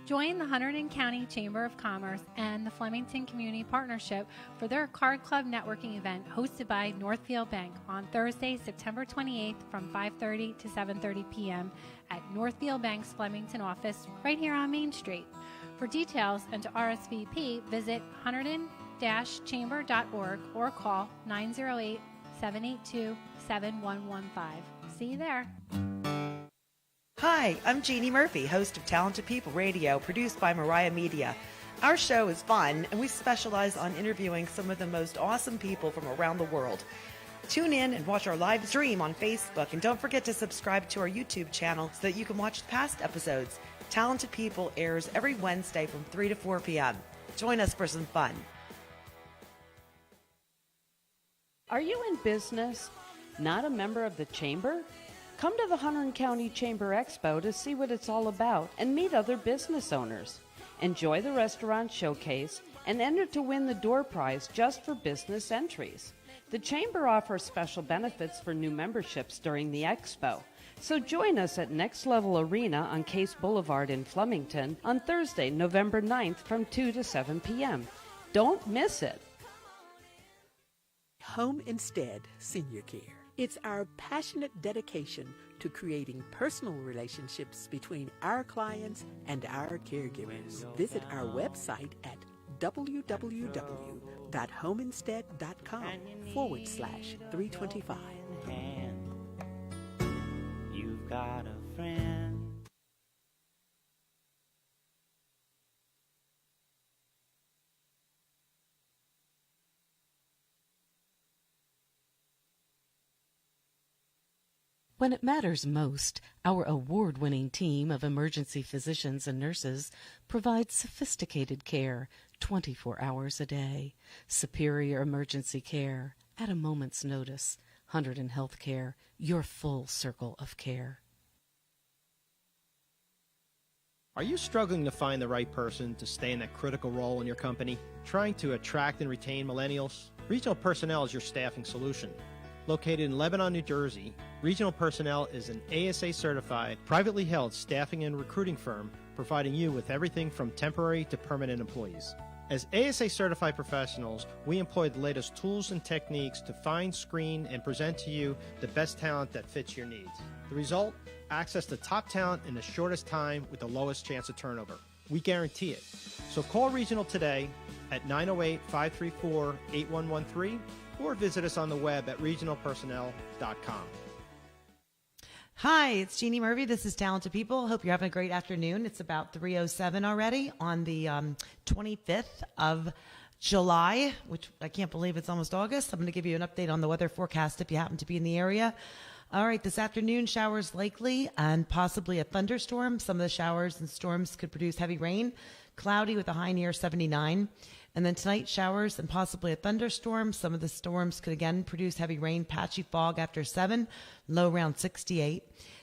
Join the Hunterdon County Chamber of Commerce and the Flemington Community Partnership for their Card Club networking event hosted by Northfield Bank on Thursday, September 28th from 5:30 to 7:30 p.m. at Northfield Bank's Flemington office right here on Main Street. For details and to RSVP, visit hunterdon-chamber.org or call 908-782-7115. See you there. Hi, I'm Jeanne Murphy, host of Talented People Radio, produced by Mariah Media. Our show is fun, and we specialize on interviewing some of the most awesome people from around the world. Tune in and watch our live stream on Facebook, and don't forget to subscribe to our YouTube channel so that you can watch past episodes. Talented People airs every Wednesday from 3 to 4 p.m. Join us for some fun. Are you in business? Not a member of the Chamber? Come to the Hunterdon County Chamber Expo to see what it's all about and meet other business owners. Enjoy the restaurant showcase and enter to win the door prize just for business entries. The Chamber offers special benefits for new memberships during the expo. So join us at Next Level Arena on Case Boulevard in Flemington on Thursday, November 9th from 2 to 7 p.m. Don't miss it. Home Instead Senior Care. It's our passionate dedication to creating personal relationships between our clients and our caregivers. Visit our website at www.homeinstead.com/325. You've got a friend. When it matters most, our award-winning team of emergency physicians and nurses provides sophisticated care 24 hours a day. Superior emergency care at a moment's notice. Hunterdon Healthcare, your full circle of care. Are you struggling to find the right person to stay in that critical role in your company? Trying to attract and retain millennials? Regional Personnel is your staffing solution. Located in Lebanon, New Jersey, Regional Personnel is an ASA-certified, privately held staffing and recruiting firm providing you with everything from temporary to permanent employees. As ASA-certified professionals, we employ the latest tools and techniques to find, screen, and present to you the best talent that fits your needs. The result? Access to top talent in the shortest time with the lowest chance of turnover. We guarantee it. So call Regional today at 908-534-8113 or visit us on the web at regionalpersonnel.com. Hi, it's Jeanne Murphy. This is Talented People. Hope you're having a great afternoon. It's about 3:07 already on the 25th of July, which I can't believe it's almost August. I'm going to give you an update on the weather forecast if you happen to be in the area. All right, this afternoon, showers likely and possibly a thunderstorm. Some of the showers and storms could produce heavy rain. Cloudy with a high near 79. And then tonight, showers and possibly a thunderstorm. Some of the storms could again produce heavy rain, patchy fog after 7, low around 68.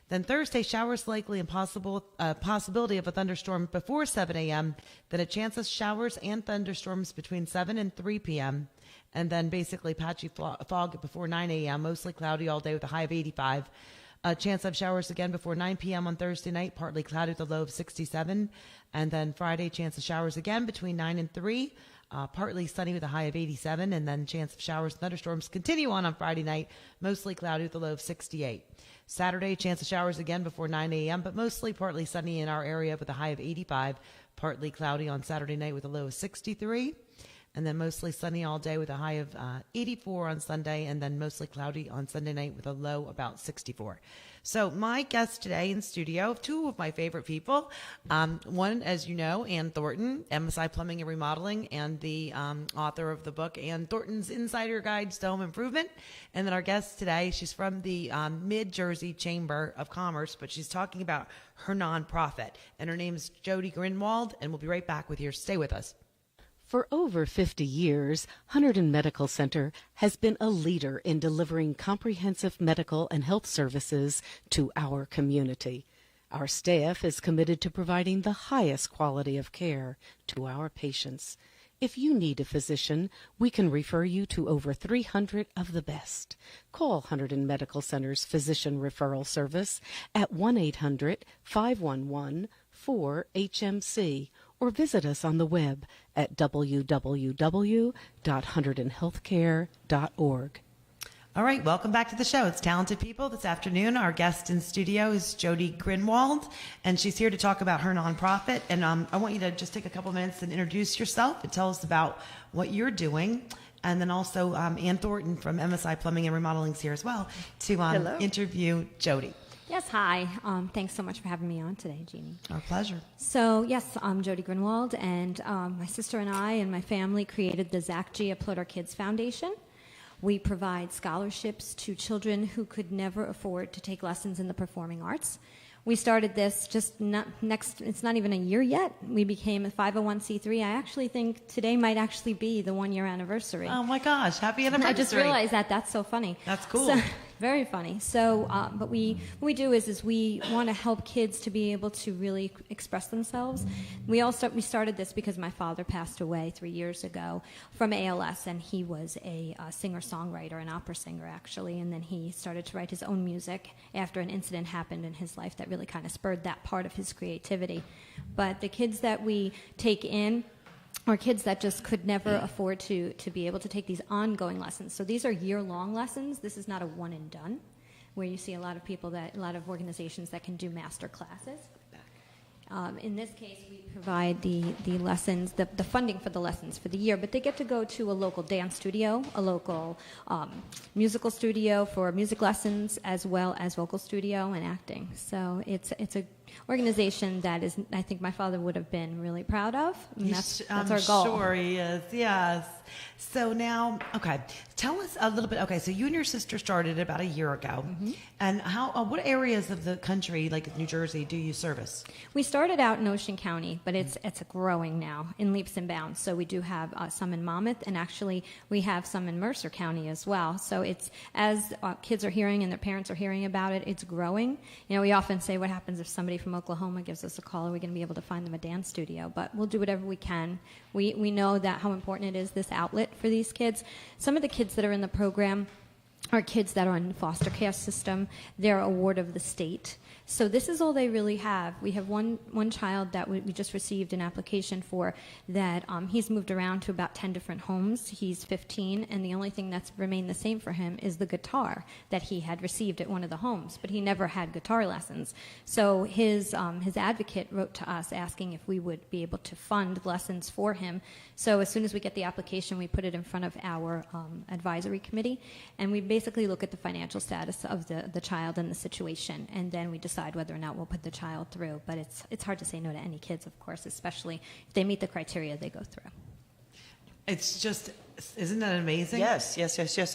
Then Thursday, showers likely and possibility of a thunderstorm before 7 a.m. Then a chance of showers and thunderstorms between 7 and 3 p.m. And then basically patchy fog before 9 a.m., mostly cloudy all day with a high of 85. A chance of showers again before 9 p.m. on Thursday night, partly cloudy with a low of 67. And then Friday, chance of showers again between 9 and 3. Partly sunny with a high of 87, and then chance of showers and thunderstorms continue on Friday night, mostly cloudy with a low of 68. Saturday, chance of showers again before 9 a.m., but mostly partly sunny in our area with a high of 85, partly cloudy on Saturday night with a low of 63, and then mostly sunny all day with a high of 84 on Sunday, and then mostly cloudy on Sunday night with a low about 64. So my guests today in studio, two of my favorite people. One, as you know, Ann Thornton, MSI Plumbing and Remodeling, and the author of the book, Ann Thornton's Insider Guides to Home Improvement. And then our guest today, she's from the Mid-Jersey Chamber of Commerce, but she's talking about her nonprofit. And her name is Jodi Grinwald, and we'll be right back with you. Stay with us. For over 50 years, Hunterdon Medical Center has been a leader in delivering comprehensive medical and health services to our community. Our staff is committed to providing the highest quality of care to our patients. If you need a physician, we can refer you to over 300 of the best. Call Hunterdon Medical Center's physician referral service at 1-800-511-4600 844-HMC or visit us on the web at www.hunterdonhealthcare.org. All right, welcome back to the show. It's Talented People. This afternoon, our guest in studio is Jodi Grinwald, and she's here to talk about her nonprofit. And I want you to just take a couple minutes and introduce yourself and tell us about what you're doing. And then also Ann Thornton from MSI Plumbing and Remodeling is here as well to interview Jodi. Yes, hi. Thanks so much for having me on today, Jeanne. Our pleasure. So, yes, I'm Jodi Grinwald, and my sister and I and my family created the Zach G. Applaud Our Kids Foundation. We provide scholarships to children who could never afford to take lessons in the performing arts. We started this it's not even a year yet. We became a 501c3. I actually think today might actually be the 1-year anniversary. Oh my gosh, happy anniversary. I just realized that's so funny. That's cool. So, very funny. So, but what we do is we want to help kids to be able to really express themselves. We started this because my father passed away 3 years ago from ALS, and he was a singer-songwriter, an opera singer actually, and then he started to write his own music after an incident happened in his life that really kind of spurred that part of his creativity. But the kids that we take in or kids that just could never afford to be able to take these ongoing lessons. So these are year-long lessons. This is not a one-and-done, where you see a lot of organizations that can do master classes. In this case, we provide the lessons, the funding for the lessons for the year, but they get to go to a local dance studio, a local musical studio for music lessons, as well as vocal studio and acting. So it's a organization that is, I think my father would have been really proud of. And that's our goal. I'm sure he is, yes. So now, okay, tell us a little bit. Okay, so you and your sister started about a year ago. Mm-hmm. And what areas of the country, like New Jersey, do you service? We started out in Ocean County, but it's growing now in leaps and bounds. So we do have some in Monmouth, and actually we have some in Mercer County as well. So it's, as kids are hearing and their parents are hearing about it, it's growing. You know, we often say, what happens if somebody from Oklahoma gives us a call? Are we going to be able to find them a dance studio? But we'll do whatever we can. We know that how important it is, this outlet for these kids. Some of the kids that are in the program are kids that are in the foster care system. They're a ward of the state. So this is all they really have. We have one child that we just received an application for that he's moved around to about 10 different homes. He's 15, and the only thing that's remained the same for him is the guitar that he had received at one of the homes, but he never had guitar lessons. So his advocate wrote to us asking if we would be able to fund lessons for him. So as soon as we get the application, we put it in front of our advisory committee, and we basically look at the financial status of the child and the situation, and then we decide whether or not we'll put the child through. But it's hard to say no to any kids, of course, especially if they meet the criteria they go through. It's just, isn't that amazing? Yes.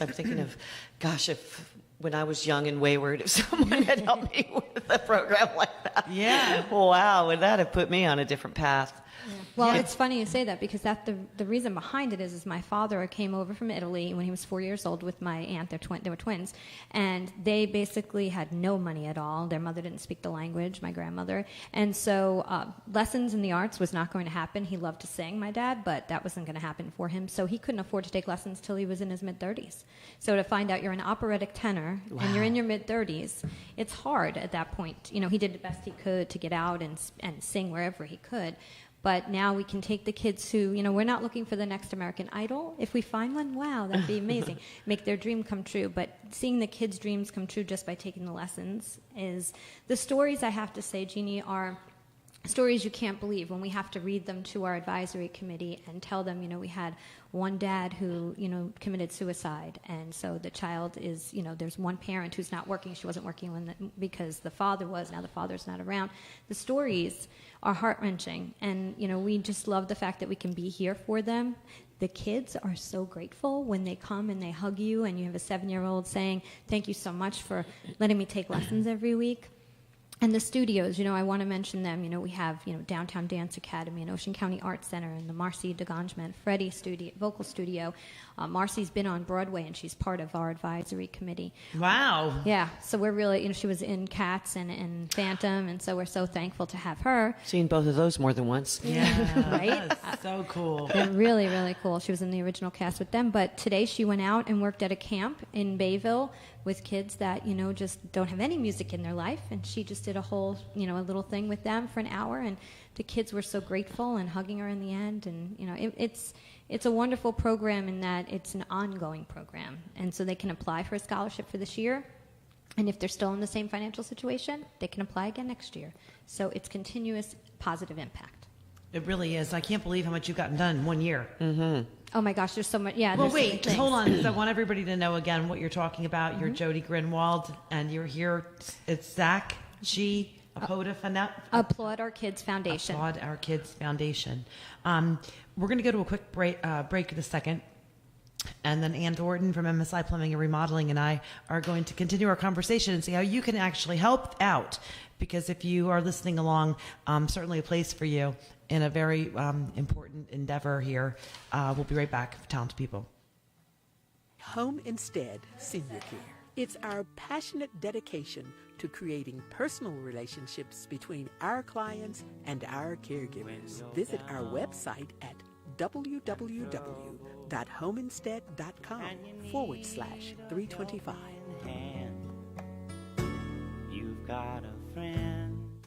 I'm thinking of, gosh, if when I was young and wayward, if someone had helped me with a program like that. Yeah. Wow, would that have put me on a different path? Yeah. Well, it's funny you say that, because the reason behind it is my father came over from Italy when he was 4 years old with my aunt. They were twins, and they basically had no money at all. Their mother didn't speak the language, my grandmother, and so lessons in the arts was not going to happen. He loved to sing, my dad, but that wasn't going to happen for him, so he couldn't afford to take lessons till he was in his mid-30s. So to find out you're an operatic tenor and you're in your mid-30s, it's hard at that point. You know, he did the best he could to get out and sing wherever he could. But now we can take the kids who, you know, we're not looking for the next American Idol. If we find one, wow, that'd be amazing. Make their dream come true. But seeing the kids' dreams come true just by taking the lessons is, the stories, I have to say, Jeanne, are stories you can't believe when we have to read them to our advisory committee and tell them, you know, we had one dad who, you know, committed suicide, and so the child is, you know, there's one parent who's not working. She wasn't working because the father was. Now the father's not around. The stories are heart-wrenching, and, you know, we just love the fact that we can be here for them. The kids are so grateful when they come and they hug you, and you have a 7-year-old saying, thank you so much for letting me take lessons every week. And the studios, you know, I want to mention them. You know, we have, you know, Downtown Dance Academy and Ocean County Art Center and the Marcy DeGange Freddie studio, vocal studio. Marcy's been on Broadway, and she's part of our advisory committee. Wow. Yeah, so we're really, you know, she was in Cats and Phantom, and so we're so thankful to have her. Seen both of those more than once. Yeah, right? That's so cool. They're really, really cool. She was in the original cast with them, but today she went out and worked at a camp in Bayville with kids that, just don't have any music in their life. And she just did a whole, a little thing with them for an hour. And the kids were so grateful and hugging her in the end. And, it's a wonderful program in that it's an ongoing program. And so they can apply for a scholarship for this year. And if they're still in the same financial situation, they can apply again next year. So it's continuous positive impact. It really is. I can't believe how much you've gotten done in 1 year. Mm-hmm. Oh my gosh, there's so much. Yeah. Well, there's so many wait, things. hold on. 'Cause I want everybody to know again what you're talking about. You're Jodi Grinwald, and you're here. It's Zach G. Applaud Our Kids Foundation. Applaud Our Kids Foundation. We're going to go to a quick break in a second. And then Ann Thornton from MSI Plumbing and Remodeling and I are going to continue our conversation and see how you can actually help out. Because if you are listening along, certainly a place for you in a very important endeavor here. We'll be right back, Talented People. Home Instead Senior Care. It's our passionate dedication to creating personal relationships between our clients and our caregivers. Visit our website at www.homeinstead.com/325. You've got a friend.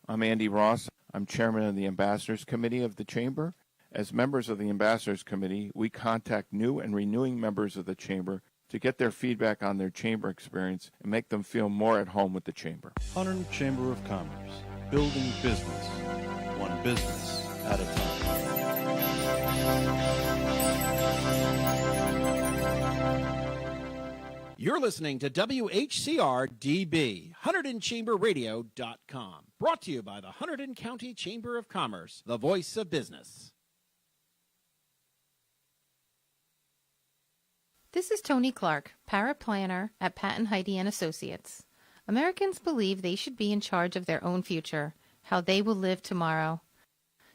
I'm Andy Ross. I'm chairman of the Ambassadors Committee of the Chamber. As members of the Ambassadors Committee, we contact new and renewing members of the Chamber to get their feedback on their Chamber experience and make them feel more at home with the Chamber. Hunterdon Chamber of Commerce, building business, one business at a time. You're listening to WHCR-DB, HunterdonChamberRadio.com, brought to you by the Hunterdon County Chamber of Commerce, the voice of business. This is Tony Clark, paraplanner at Patton Heidi & Associates. Americans believe they should be in charge of their own future, how they will live tomorrow.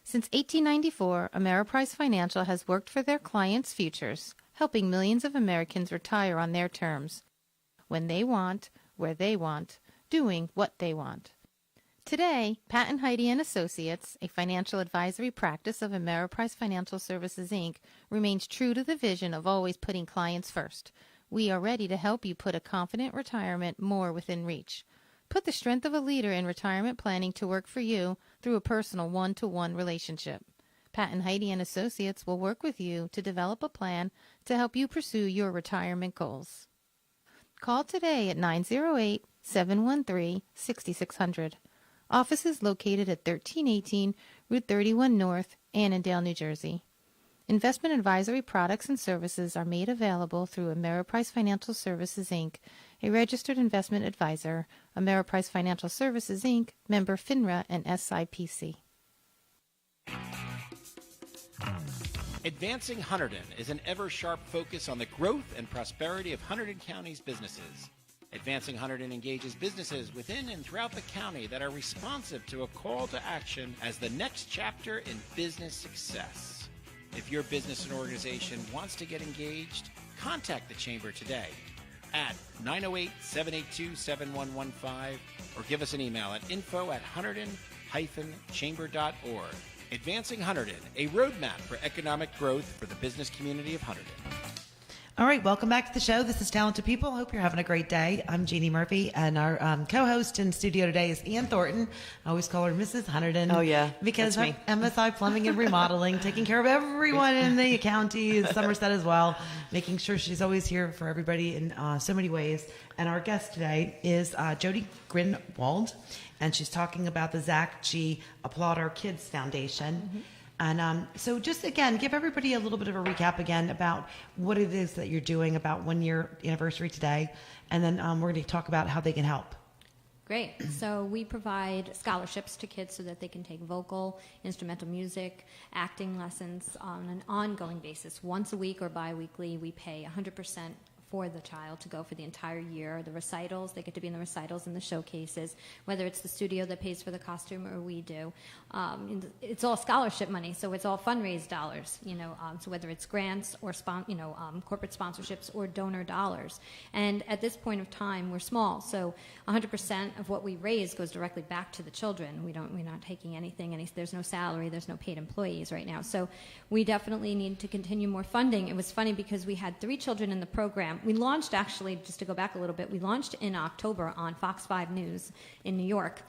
Since 1894, Ameriprise Financial has worked for their clients' futures, helping millions of Americans retire on their terms, when they want, where they want, doing what they want. Today, Patton Heidi & Associates, a financial advisory practice of Ameriprise Financial Services, Inc., remains true to the vision of always putting clients first. We are ready to help you put a confident retirement more within reach. Put the strength of a leader in retirement planning to work for you through a personal one-to-one relationship. Patton Heidi & Associates will work with you to develop a plan to help you pursue your retirement goals. Call today at 908-713-6600. Office is located at 1318 Route 31 North, Annandale, New Jersey. Investment advisory products and services are made available through Ameriprise Financial Services, Inc., a registered investment advisor, Ameriprise Financial Services, Inc., member FINRA and SIPC. Advancing Hunterdon is an ever-sharp focus on the growth and prosperity of Hunterdon County's businesses. Advancing Hunterdon engages businesses within and throughout the county that are responsive to a call to action as the next chapter in business success. If your business and organization wants to get engaged, contact the Chamber today at 908-782-7115 or give us an email at info@hunterdon-chamber.org. Advancing Hunterdon, a roadmap for economic growth for the business community of Hunterdon. All right, welcome back to the show. This is Talented People. Hope you're having a great day. I'm Jeannie Murphy, and our co-host in studio today is Ann Thornton. I always call her Mrs. Hunterdon. Oh, yeah, because that's me. MSI Plumbing and Remodeling, taking care of everyone in the county, Somerset as well, making sure she's always here for everybody in so many ways. And our guest today is Jodi Grinwald, and she's talking about the Zach G. Applaud Our Kids Foundation. Mm-hmm. And so just, again, give everybody a little bit of a recap again about what it is that you're doing about 1 year anniversary today. And then we're going to talk about how they can help. Great. So we provide scholarships to kids so that they can take vocal, instrumental music, acting lessons on an ongoing basis. Once a week or bi-weekly, we pay 100% for the child to go for the entire year. The recitals, they get to be in the recitals and the showcases, whether it's the studio that pays for the costume or we do. It's all scholarship money, so it's all fundraised dollars, so whether it's grants or corporate sponsorships or donor dollars. And at this point of time, we're small, so 100% of what we raise goes directly back to the children. We're not taking anything, there's no salary, there's no paid employees right now. So we definitely need to continue more funding. It was funny because we had 3 children in the program We launched, actually, just to go back a little bit, we launched in October on Fox 5 News in New York.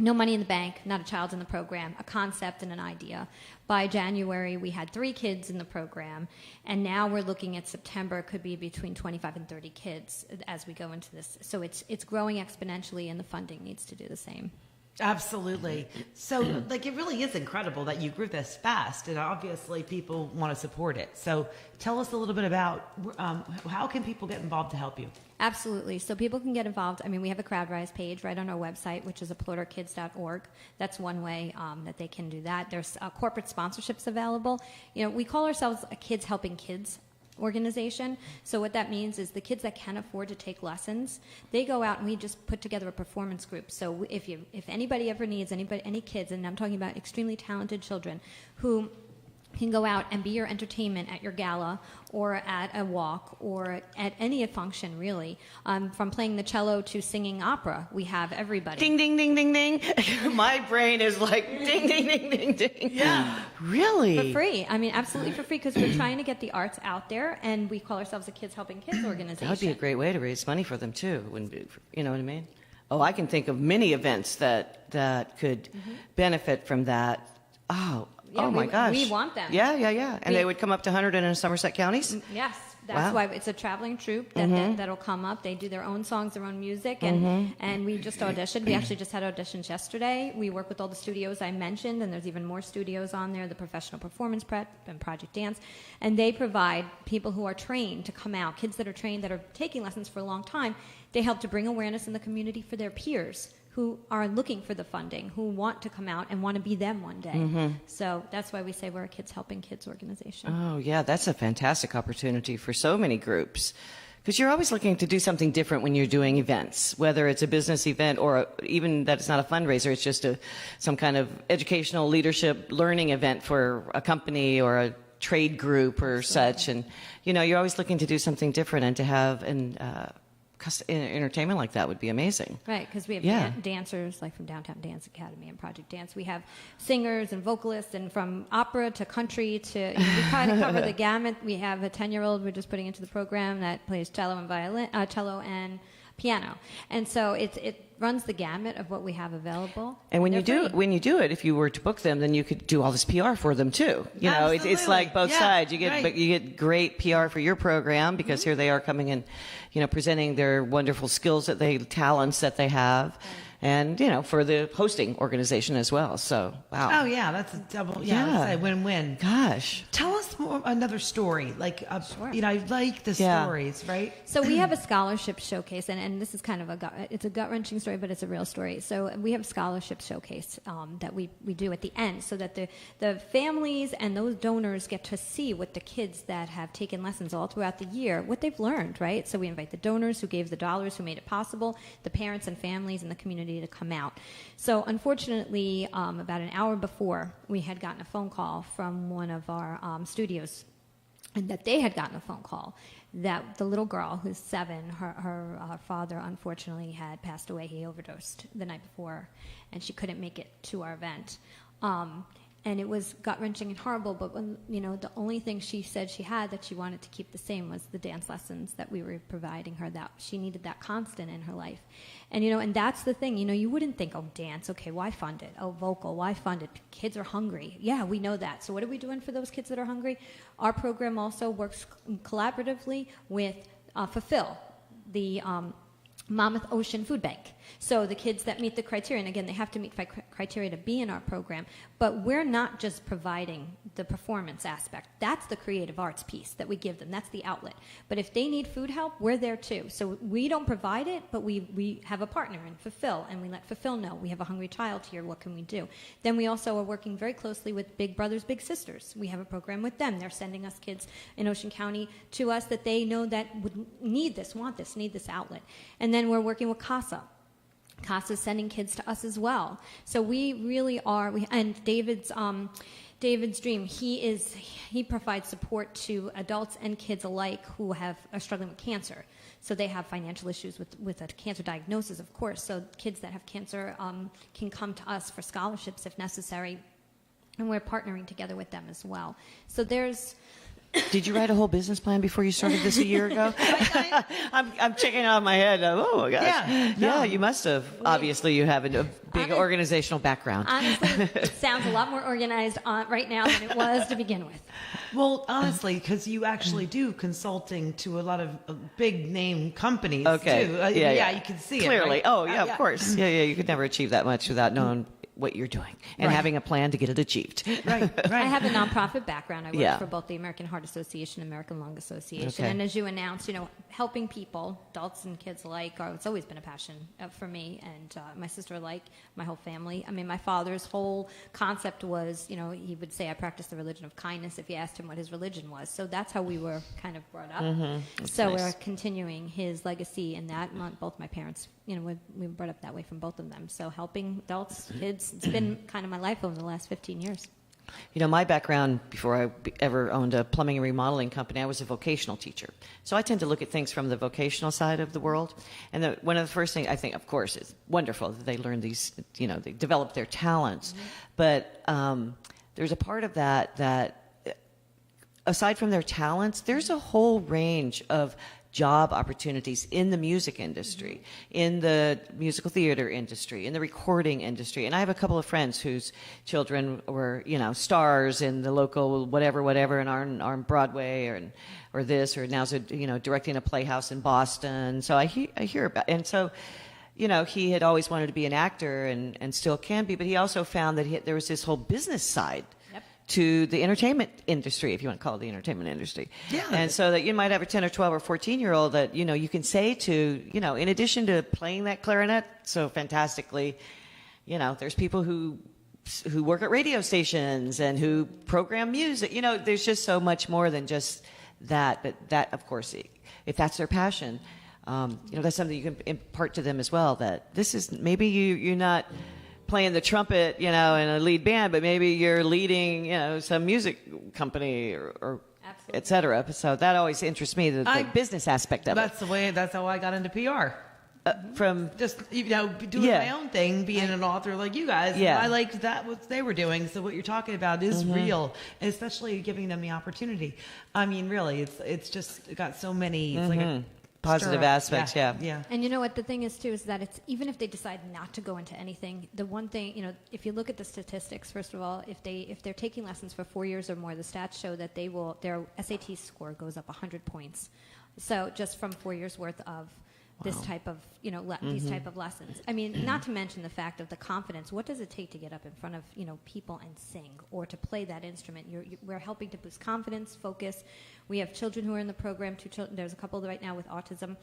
No money in the bank, not a child in the program, a concept and an idea. By January, we had 3 kids in the program, and now we're looking at September, it could be between 25 and 30 kids as we go into this. So it's growing exponentially, and the funding needs to do the same. Absolutely. So, it really is incredible that you grew this fast, and obviously people want to support it. So, tell us a little bit about how can people get involved to help you? Absolutely. So people can get involved. I mean, we have a CrowdRise page right on our website, which is applauderkids.org. That's one way that they can do that. There's corporate sponsorships available. We call ourselves a Kids Helping Kids organization. So what that means is the kids that can afford to take lessons, they go out and we just put together a performance group. So if anybody ever needs any kids, and I'm talking about extremely talented children who can go out and be your entertainment at your gala or at a walk or at any function, really. From playing the cello to singing opera, we have everybody. Ding, ding, ding, ding, ding. My brain is like ding, ding, ding, ding, ding. Yeah. Really? For free. I mean, absolutely for free, because we're trying to get the arts out there, and we call ourselves a Kids Helping Kids organization. That would be a great way to raise money for them, too. You know what I mean? Oh, I can think of many events that could benefit from that. Yeah, oh my gosh. We want them. Yeah. And they would come up to Hunterdon and Somerset counties? Yes. That's why it's a traveling troupe that'll come up. They do their own songs, their own music, and we just auditioned. We actually just had auditions yesterday. We work with all the studios I mentioned, and there's even more studios on there, the Professional Performance Prep and Project Dance, and they provide people who are trained to come out, kids that are trained that are taking lessons for a long time. They help to bring awareness in the community for their peers who are looking for the funding, who want to come out and want to be them one day. So that's why we say we're a Kids Helping Kids organization. Oh, yeah, that's a fantastic opportunity for so many groups. Because you're always looking to do something different when you're doing events, whether it's a business event or even that it's not a fundraiser, it's just some kind of educational leadership learning event for a company or a trade group or such. And, you're always looking to do something different, and to have entertainment like that would be amazing. Right, because we have dancers like from Downtown Dance Academy and Project Dance. We have singers and vocalists, and from opera to country to we kind of cover the gamut. We have a 10-year-old we're just putting into the program that plays cello and piano, and so it runs the gamut of what we have available. And when you do it, if you were to book them, then you could do all this PR for them too. It's like both sides. You get great PR for your program, because here they are coming in, presenting their wonderful talents that they have. And, for the hosting organization as well. So, wow. Oh, yeah, that's a double, that's a win-win. Gosh. Tell us another story. Sure. I like the stories, right? So we have a scholarship showcase, and this is kind of it's a gut-wrenching story, but it's a real story. So we have a scholarship showcase that we do at the end, so that the families and those donors get to see what the kids that have taken lessons all throughout the year, what they've learned, right? So we invite the donors who gave the dollars, who made it possible, the parents and families and the community to come out. So unfortunately, about an hour before, we had gotten a phone call from one of our studios, and that they had gotten a phone call that the little girl who's 7, her father unfortunately had passed away. He overdosed the night before, and she couldn't make it to our event. And it was gut-wrenching and horrible, but the only thing she said she had that she wanted to keep the same was the dance lessons that we were providing her, that she needed that constant in her life. And, and that's the thing, you wouldn't think, oh, dance, okay, why fund it? Oh, vocal, why fund it? Kids are hungry. Yeah, we know that. So what are we doing for those kids that are hungry? Our program also works collaboratively with Fulfill, the Monmouth Ocean Food Bank. So the kids that meet the criteria, and again, they have to meet criteria to be in our program, but we're not just providing the performance aspect. That's the creative arts piece that we give them. That's the outlet. But if they need food help, we're there too. So we don't provide it, but we have a partner in Fulfill, and we let Fulfill know we have a hungry child here. What can we do? Then we also are working very closely with Big Brothers Big Sisters. We have a program with them. They're sending us kids in Ocean County to us that they know that would need this, need this outlet. And then we're working with CASA. CASA's sending kids to us as well. So we really are, and David's dream, he provides support to adults and kids alike who are struggling with cancer. So they have financial issues with a cancer diagnosis, of course. So kids that have cancer can come to us for scholarships if necessary, and we're partnering together with them as well. So there's Did you write a whole business plan before you started this a year ago? I'm checking out of my head. Oh my gosh. Yeah, you must have. Obviously, you have a big organizational background. Honestly, it sounds a lot more organized right now than it was to begin with. Well, honestly, because you actually do consulting to a lot of big name companies too. Yeah, you can see clearly. it. Right? Oh, yeah, of course. Yeah, you could never achieve that much without knowing what you're doing and having a plan to get it achieved. Right. I have a nonprofit background. I work for both the American Heart Association and American Lung Association. Okay. And as you announced, helping people, adults and kids alike, it's always been a passion for me and my sister alike, my whole family. I mean, my father's whole concept was, he would say, I practice the religion of kindness if you asked him what his religion was. So that's how we were kind of brought up. So nice. We're continuing his legacy in that. Both my parents, we were brought up that way from both of them. So helping adults, kids, it's been kind of my life over the last 15 years. My background, before I ever owned a plumbing and remodeling company, I was a vocational teacher. So I tend to look at things from the vocational side of the world. And one of the first things I think, of course, is wonderful that they learn these, they develop their talents. But there's a part of that aside from their talents, there's a whole range of job opportunities in the music industry, in the musical theater industry, in the recording industry. And I have a couple of friends whose children were, stars in the local whatever, and are on Broadway or this, or now's directing a playhouse in Boston. So I hear about, and so, he had always wanted to be an actor and still can be, but he also found that there was this whole business side to the entertainment industry, if you want to call it the entertainment industry. Yeah. And so that you might have a 10 or 12 or 14-year-old that, you can say to, in addition to playing that clarinet so fantastically, there's people who work at radio stations and who program music. There's just so much more than just that. But that, of course, if that's their passion, that's something you can impart to them as well, that this is, maybe you're not playing the trumpet, in a lead band, but maybe you're leading, some music company or et cetera. So that always interests me, the business aspect of it. That's how I got into PR. From just, doing my own thing, being an author like you guys. Yeah. I liked what they were doing. So what you're talking about is real, and especially giving them the opportunity. I mean, really, it's just got so many, it's like a positive aspects, yeah. And you know what the thing is too is that it's even if they decide not to go into anything, the one thing if you look at the statistics, first of all, if they're taking lessons for 4 years or more, the stats show that their SAT score goes up 100 points. So just from 4 years worth of this type of these type of lessons. I mean, not to mention the fact of the confidence. What does it take to get up in front of people and sing or to play that instrument? We're helping to boost confidence, focus. We have children who are in the program. There's a couple right now with autism.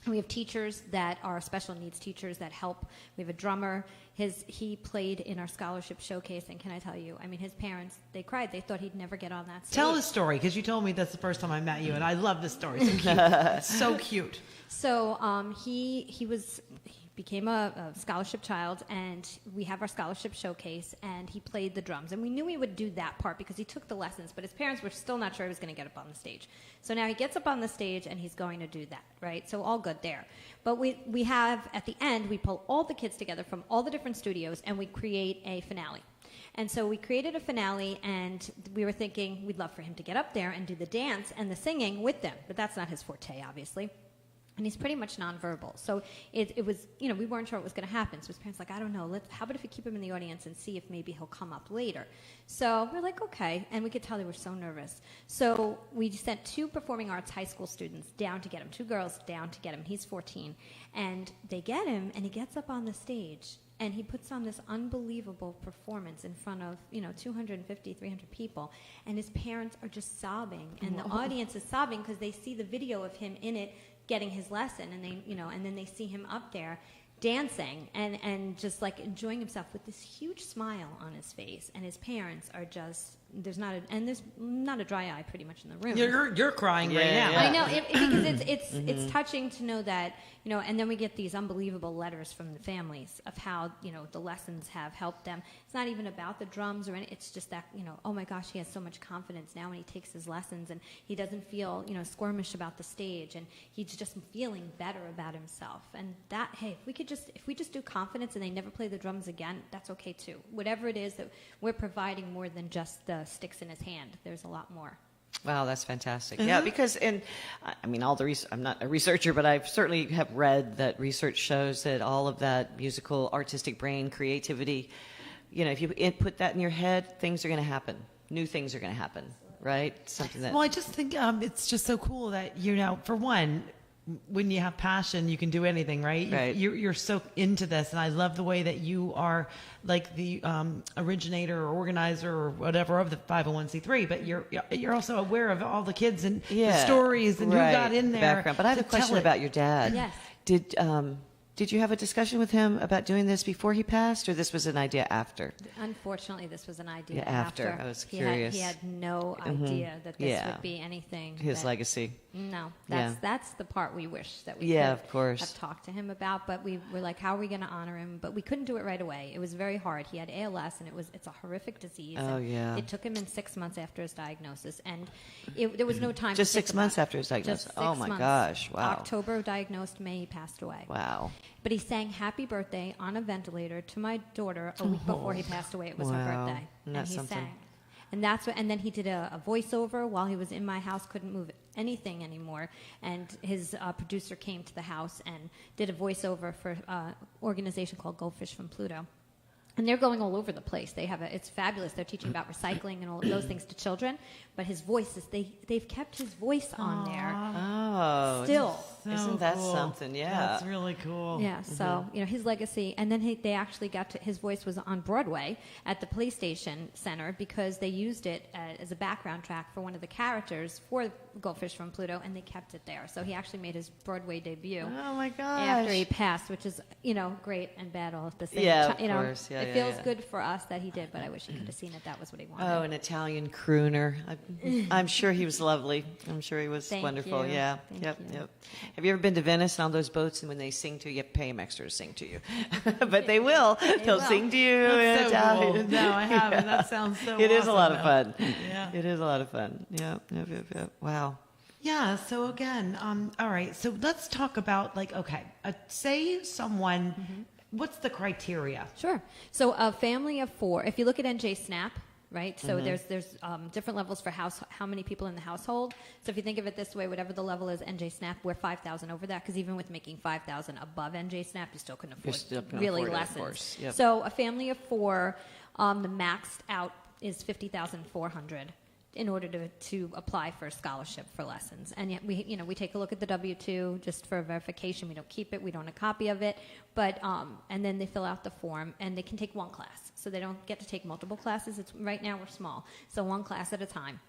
We have teachers that are special needs teachers that help. We have a drummer. He played in our scholarship showcase, and can I tell you, I mean, his parents, they cried. They thought he'd never get on that stage. Tell the story, because you told me that's the first time I met you, and I love this story. So cute. So cute. So he became a scholarship child, and we have our scholarship showcase, and he played the drums. And we knew he would do that part because he took the lessons, but his parents were still not sure he was going to get up on the stage. So now he gets up on the stage, and he's going to do that, right? So all good there. But we have, at the end, we pull all the kids together from all the different studios, and we create a finale. And so we created a finale, and we were thinking we'd love for him to get up there and do the dance and the singing with them. But that's not his forte, obviously. And he's pretty much nonverbal. So it was, we weren't sure what was going to happen. So his parents were like, I don't know. How about if we keep him in the audience and see if maybe he'll come up later? So we're like, okay. And we could tell they were so nervous. So we sent 2 performing arts high school students down to get him, 2 girls down to get him. He's 14. And they get him, and he gets up on the stage. And he puts on this unbelievable performance in front of, 250, 300 people. And his parents are just sobbing. And the audience is sobbing because they see the video of him in it getting his lesson, and they, and then they see him up there dancing and just like enjoying himself with this huge smile on his face, and his parents are just, there's not a dry eye pretty much in the room. You're crying right now. I know, because it's touching to know that, and then we get these unbelievable letters from the families of how, the lessons have helped them. It's not even about the drums or anything. It's just that, oh my gosh, he has so much confidence now when he takes his lessons, and he doesn't feel, squirmish about the stage, and he's just feeling better about himself. And that, hey, if we just do confidence and they never play the drums again, that's okay too. Whatever it is that we're providing more than just the sticks in his hand. There's a lot more. Wow, that's fantastic. Yeah, because I mean, all the I'm not a researcher, but I certainly have read that research shows that all of that musical, artistic brain, creativity, if you put that in your head, things are going to happen. New things are going to happen, right? Something that. Well, I just think it's just so cool that for one, when you have passion, you can do anything, right? Right. You're so into this, and I love the way that you are like the originator or organizer or whatever of the 501c3. But you're also aware of all the kids and the stories and who got in there. Background. But I have a question about your dad. Yes. Did you have a discussion with him about doing this before he passed, or this was an idea after? Unfortunately, this was an idea Yeah, after. I was curious. He had no idea that this would be anything. His legacy. No, that's the part we wish that we could have talked to him about. But we were like, how are we going to honor him? But we couldn't do it right away. It was very hard. He had ALS, and it's a horrific disease. Oh, yeah. It took him in 6 months after his diagnosis, and there was no time. Just to think 6 months about after his diagnosis. Just 6 Oh my months. gosh! Wow. October diagnosed, May he passed away. Wow. But he sang "Happy Birthday" on a ventilator to my daughter a week before he passed away. It was her birthday, and he sang. And and then he did a voiceover while he was in my house, couldn't move anything anymore. And his producer came to the house and did a voiceover for an organization called Goldfish from Pluto. And they're going all over the place. It's fabulous. They're teaching about recycling and all of those things to children. But his voice they've kept his voice on there. Oh, still. Isn't that something? Yeah, that's really cool. Yeah. So his legacy, and then they actually his voice was on Broadway at the PlayStation Center because they used it as a background track for one of the characters for Goldfish from Pluto, and they kept it there. So he actually made his Broadway debut. Oh my gosh! After he passed, which is great and bad all at the same time. Yeah, of course. Yeah, it feels good for us that he did, but I wish he could have seen it. That was what he wanted. Oh, an Italian crooner. I'm sure he was lovely. I'm sure he was wonderful. You. Yeah. Thank you. Have you ever been to Venice on those boats? And when they sing to you, you have to pay them extra to sing to you. But they will. They'll sing to you in Italian. Cool. No, I haven't. That sounds so It awesome, is a lot of fun. Yeah. It is a lot of fun. Yeah. Wow. Yeah, so again, all right, so let's talk about, say someone, what's the criteria? Sure. So a family of 4, if you look at NJ Snap, right? So there's different levels for how many people in the household. So if you think of it this way, whatever the level is, NJ Snap, we're 5,000 over that, because even with making 5,000 above NJ Snap, you still couldn't afford lessons. Of course. Yep. So a family of 4, the maxed out is 50,400 in order to apply for a scholarship for lessons. And yet we take a look at the W-2 just for verification. We don't keep it. We don't have a copy of it. But and then they fill out the form, and they can take one class. So they don't get to take multiple classes. Right now we're small, so one class at a time.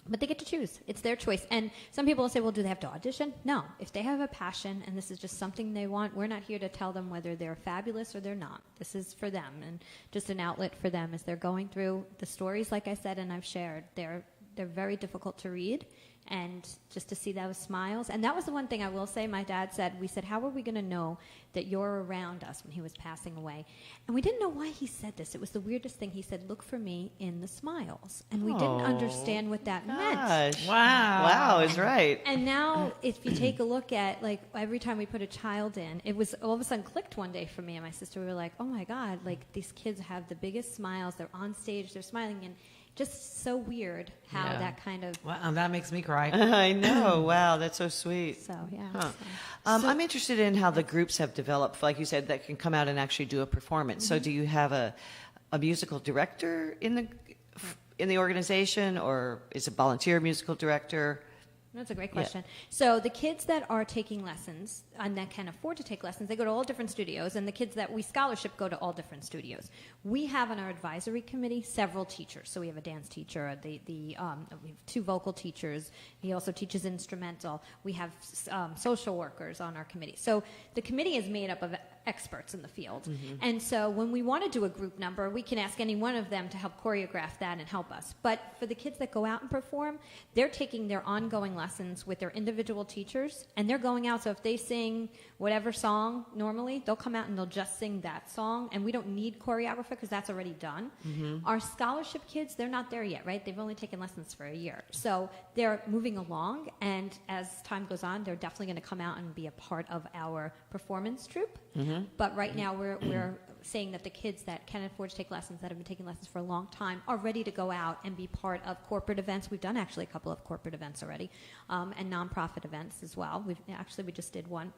But they get to choose. It's their choice. And some people will say, well, do they have to audition? No. If they have a passion and this is just something they want, we're not here to tell them whether they're fabulous or they're not. This is for them and just an outlet for them as they're going through the stories, like I said, and I've shared. They're very difficult to read, and just to see those smiles. And that was the one thing I will say my dad said. We said, how are we going to know that you're around us when he was passing away? And we didn't know why he said this. It was the weirdest thing. He said, look for me in the smiles. And we didn't understand what that meant. Wow, is right. And now if you take a look at, every time we put a child in, it was all of a sudden clicked one day for me and my sister. We were like, oh my God, these kids have the biggest smiles. They're on stage, they're smiling, and just so weird how that kind of... Wow, that makes me cry. I know. Wow, that's so sweet. So, yeah. Huh. I'm interested in how the groups have developed, like you said, that can come out and actually do a performance. So do you have a musical director in the organization, or is it volunteer musical director? That's a great question. Yeah. So the kids that are taking lessons and that can afford to take lessons, they go to all different studios, and the kids that we scholarship go to all different studios. We have on our advisory committee several teachers. So we have a dance teacher, we have 2 vocal teachers. He also teaches instrumental. We have social workers on our committee. So the committee is made up of experts in the field. And so when we want to do a group number, we can ask any one of them to help choreograph that and help us. But for the kids that go out and perform, they're taking their ongoing lessons with their individual teachers, and they're going out. So if they sing whatever song normally, they'll come out and they'll just sing that song, and we don't need choreographer because that's already done. Our scholarship kids, they're not there yet, right? They've only taken lessons for a year. So they're moving along, and as time goes on, they're definitely going to come out and be a part of our performance troupe. But right now we're saying that the kids that can afford to take lessons, that have been taking lessons for a long time, are ready to go out and be part of corporate events. We've done actually a couple of corporate events already, and nonprofit events as well. We just did one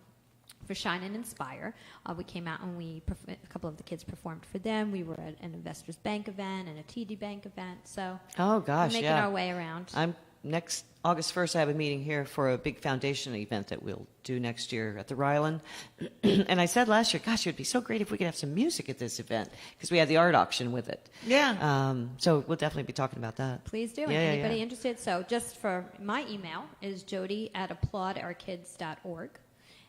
for Shine and Inspire. We came out and a couple of the kids performed for them. We were at an Investors Bank event and a TD Bank event. So oh gosh, we're making our way around. Next August 1st, I have a meeting here for a big foundation event that we'll do next year at the Ryland. And I said last year, gosh, it would be so great if we could have some music at this event, because we had the art auction with it. Yeah. So we'll definitely be talking about that. Please do. Anybody interested? So just for my email is jodi@applaudourkids.org.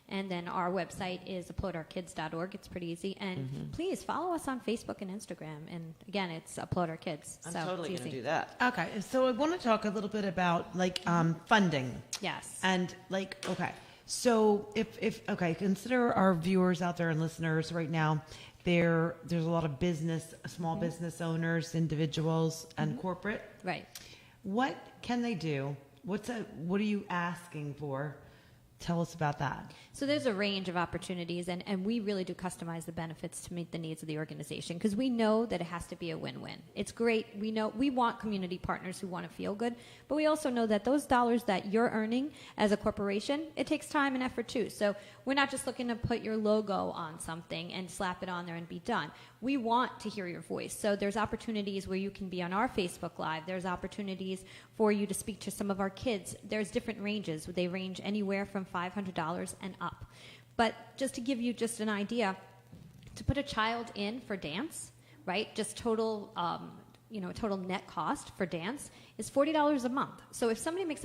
And then our website is applaudourkids.org. It's pretty easy. And please follow us on Facebook and Instagram. And again, it's Applaud Our Kids. I'm totally going to do that. Okay, so I want to talk a little bit about funding. Yes. And so if consider our viewers out there and listeners right now. There's a lot of small business owners, individuals, and corporate. Right. What can they do? What are you asking for? Tell us about that. So there's a range of opportunities, and we really do customize the benefits to meet the needs of the organization, because we know that it has to be a win-win. It's great. We know we want community partners who want to feel good, but we also know that those dollars that you're earning as a corporation, it takes time and effort too. So we're not just looking to put your logo on something and slap it on there and be done. We want to hear your voice. So there's opportunities where you can be on our Facebook Live. There's opportunities for you to speak to some of our kids. There's different ranges. They range anywhere from $500 and up. But just to give you just an idea, to put a child in for dance, right, just total total net cost for dance is $40 a month. So if somebody makes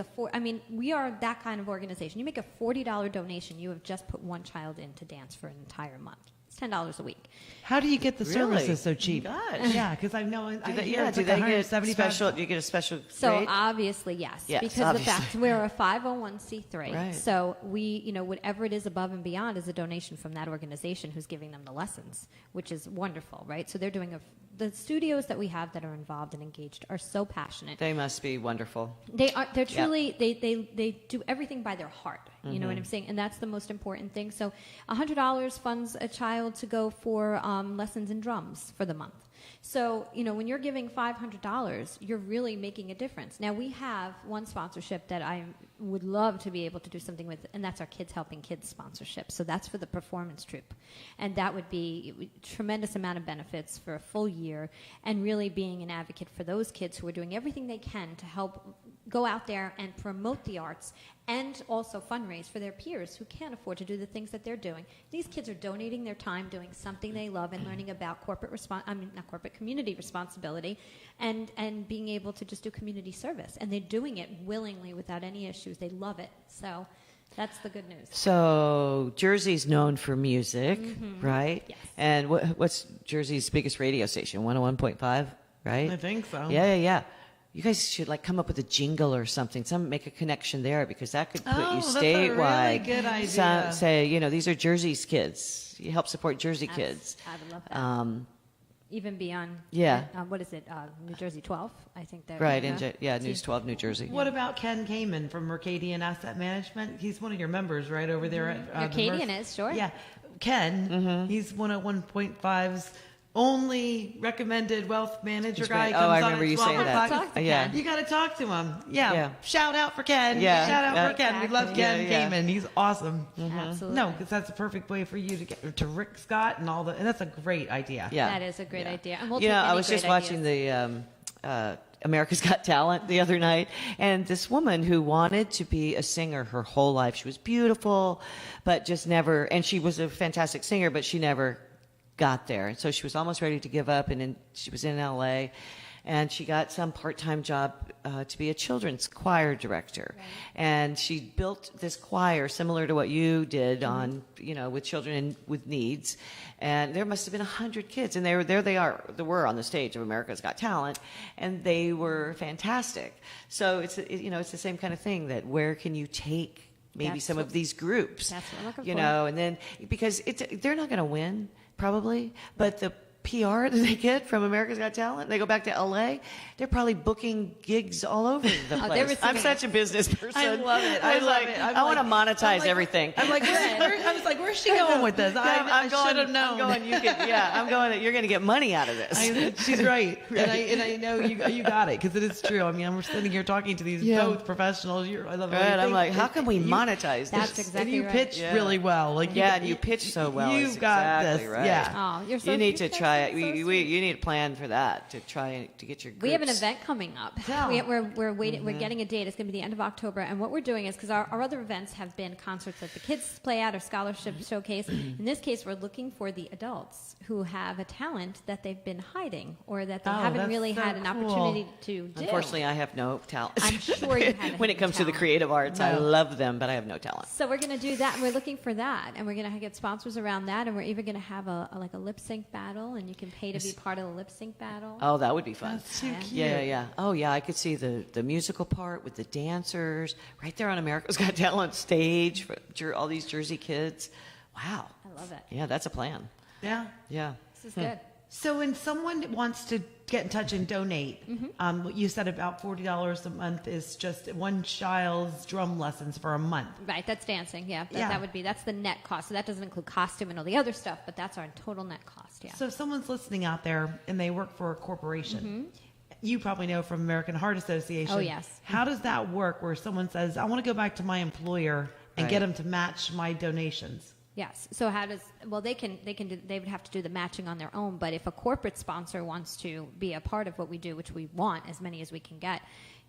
we are that kind of organization. You make a $40 donation, you have just put one child in to dance for an entire month. It's $10 a week. How do you get the services so cheap? Gosh. Yeah, because I know. Do they get special? Do you get a special rate? So obviously, yes. Because obviously. the fact we're a 501c3. Right. So we, whatever it is above and beyond is a donation from that organization who's giving them the lessons, which is wonderful, right? So they're doing the studios that we have that are involved and engaged are so passionate. They must be wonderful. They are. They're truly. They do everything by their heart. You know what I'm saying? And that's the most important thing. So $100 funds a child to go for lessons in drums for the month. So, when you're giving $500, you're really making a difference. Now, we have one sponsorship that I would love to be able to do something with, and that's our Kids Helping Kids sponsorship. So that's for the performance troupe. And that would be a tremendous amount of benefits for a full year, and really being an advocate for those kids who are doing everything they can to help go out there and promote the arts, and also fundraise for their peers who can't afford to do the things that they're doing. These kids are donating their time doing something they love and learning about community responsibility, and being able to just do community service. And they're doing it willingly without any issues. They love it. So that's the good news. So Jersey's known for music, right? Yes. And what's Jersey's biggest radio station? 101.5, right? I think so. Yeah. You guys should come up with a jingle or something. Make a connection there, because that could put you statewide. That's a really good idea. Say, these are Jersey's kids. You help support Jersey kids. I would love that. Even beyond, what is it, New Jersey 12? I think that. Right, News 12, New Jersey. What about Ken Kamen from Mercadian Asset Management? He's one of your members right over there at Mercadian is, sure. Yeah. Ken, he's 101.5's only recommended wealth manager guy. I remember you saying that. Yeah. You got to talk to him. Yeah. Shout out for Ken. Yeah. Shout out for Ken. We love Ken Kamen. He's awesome. Absolutely. No, because that's a perfect way for you to get to Rick Scott and and that's a great idea. Yeah. That is a great idea. And we'll I was just watching the America's Got Talent the other night, and this woman who wanted to be a singer her whole life. She was beautiful, but just never, and she was a fantastic singer, but she never got there. And so she was almost ready to give up, and then she was in LA, and she got some part-time job to be a children's choir director. Right. And she built this choir similar to what you did on, with children with needs. And there must have been 100 kids, and they were on the stage of America's Got Talent, and they were fantastic. So it's the same kind of thing, that where can you take maybe some of these groups? That's what I'm looking for. And then, because they're not going to win, probably, but the PR that they get from America's Got Talent. They go back to LA. They're probably booking gigs all over the place. I'm such a business person. I love it. I want to monetize everything. I'm like, I was like, where's she going with this? I should have known. I'm going. You're going to get money out of this. She's right, and I know you got it, because it is true. I mean, I'm sitting here talking to these both professionals. I love it. Right, I'm like, how can we monetize this? That's exactly right. And you pitch really well. Like and you pitch so well. You've got exactly this. Right. Yeah. Oh, you're so you need to try it. So you need a plan for that to try to get your groups. We have an event coming up. Yeah. We're waiting. We're getting a date. It's going to be the end of October. And what we're doing is, because our other events have been concerts that the kids play at or scholarship showcase. In this case, we're looking for the adults who have a talent that they've been hiding or that they haven't really had an opportunity to do. Unfortunately, I have no talent. I'm sure you have. When it comes to the creative arts, I love them, but I have no talent. So we're going to do that. And we're looking for that, and we're going to get sponsors around that, and we're even going to have a lip sync battle, and you can pay to be part of the lip sync battle. Oh, that would be fun. That's so cute. Yeah. Oh, yeah. I could see the musical part with the dancers right there on America's Got Talent stage for all these Jersey kids. Wow. I love it. Yeah, that's a plan. Yeah. This is good. So when someone wants to get in touch and donate, what you said about $40 a month is just one child's drum lessons for a month. Right, that's dancing. That's the net cost. So that doesn't include costume and all the other stuff, but that's our total net cost. Yeah. So if someone's listening out there and they work for a corporation, you probably know from American Heart Association. Oh, yes. How does that work where someone says, I want to go back to my employer and get them to match my donations? Yes. So how does they would have to do the matching on their own, but if a corporate sponsor wants to be a part of what we do, which we want as many as we can get,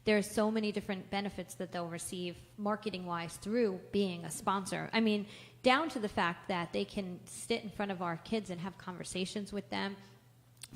there's so many different benefits that they'll receive marketing wise through being a sponsor. I mean, down to the fact that they can sit in front of our kids and have conversations with them.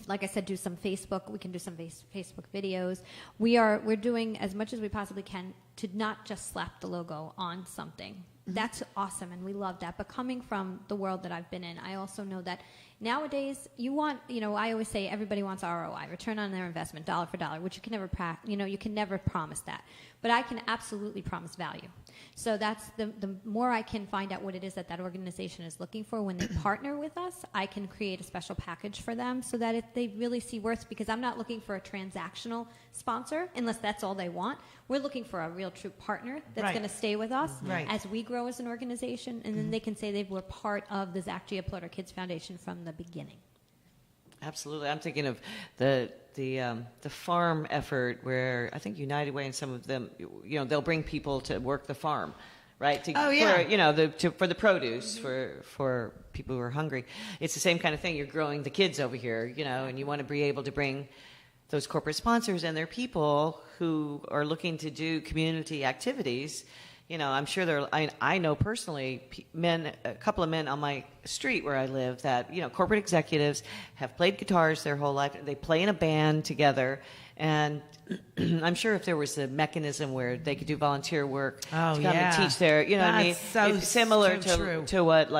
Like I said, do some Facebook. We can do some Facebook videos. We're doing as much as we possibly can to not just slap the logo on something. That's awesome, and we love that. But coming from the world that I've been in, I also know that nowadays you want, I always say everybody wants ROI, return on their investment, dollar for dollar, which you can never, you can never promise that. But I can absolutely promise value. So that's the more I can find out what it is that organization is looking for when they partner with us, I can create a special package for them so that if they really see worth, because I'm not looking for a transactional sponsor unless that's all they want. We're looking for a real true partner that's going to stay with us as we grow as an organization, and then they can say they were part of the Zach G. Applaud Kids Foundation from the beginning. Absolutely. I'm thinking of the farm effort where I think United Way and some of them, they'll bring people to work the farm, right? For the produce for people who are hungry. It's the same kind of thing. You're growing the kids over here, and you want to be able to bring those corporate sponsors and their people who are looking to do community activities. I'm sure I know personally a couple of men on my street where I live that, corporate executives have played guitars their whole life. They play in a band together. And I'm sure if there was a mechanism where they could do volunteer work to come and teach their, it's similar to what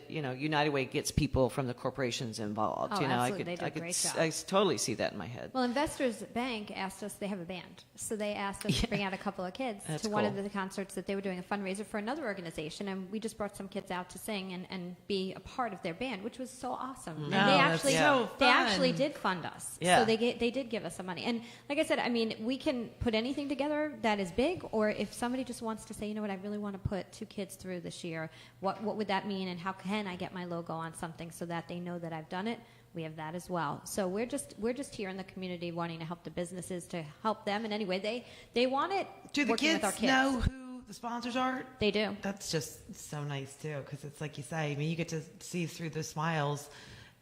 United Way gets people from the corporations involved. Oh, absolutely. They do a great job. I totally see that in my head. Well, Investors Bank asked us, they have a band, so they asked us to bring out a couple of kids to one of the concerts that they were doing a fundraiser for another organization, and we just brought some kids out to sing and be a part of their band, which was so awesome. And they actually did fund us. Yeah. So they did give us some money. And like I said, I mean, we can put anything together that is big, or if somebody just wants to say, you know what, I really want to put 2 kids through this year, what would that mean, and how can I get my logo on something so that they know that I've done it? We have that as well. So we're just here in the community wanting to help the businesses to help them in any way. They want it. Do the kids know who the sponsors are? They do. That's just so nice too, because it's like you say. I mean, you get to see through the smiles,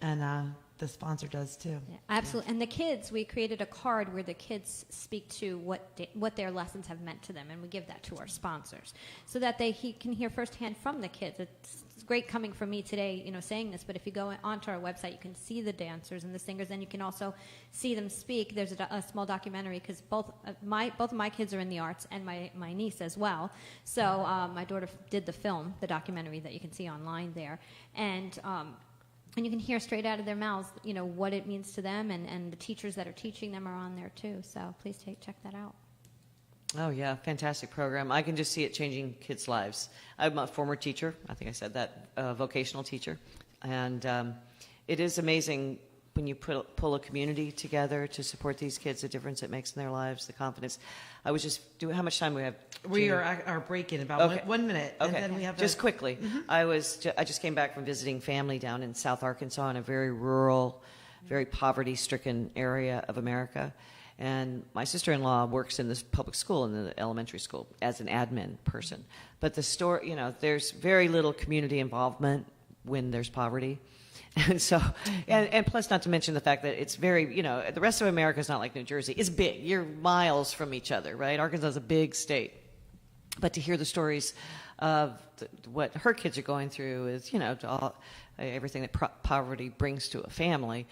and the sponsor does too. Yeah, absolutely. And the kids, we created a card where the kids speak to what their lessons have meant to them, and we give that to our sponsors so that he can hear firsthand from the kids. It's great coming from me today, saying this, but if you go onto our website, you can see the dancers and the singers, and you can also see them speak. There's a small documentary because both of my kids are in the arts, and my niece as well. So my daughter did the documentary that you can see online there, and you can hear straight out of their mouths, what it means to them, and the teachers that are teaching them are on there too. So please check that out. Oh, yeah, fantastic program. I can just see it changing kids' lives. I'm a former teacher. I think I said that, vocational teacher. And it is amazing when you pull a community together to support these kids, the difference it makes in their lives, the confidence. I was just doing, how much time we have? We are breaking about 1 minute, and then we have just quickly. I just came back from visiting family down in South Arkansas in a very rural, very poverty-stricken area of America. And my sister-in-law works in this public school, in the elementary school, as an admin person. But there's very little community involvement when there's poverty. And so, and plus, not to mention the fact that it's very, the rest of America is not like New Jersey. It's big. You're miles from each other, right? Arkansas is a big state. But to hear the stories of what her kids are going through is, everything that poverty brings to a family,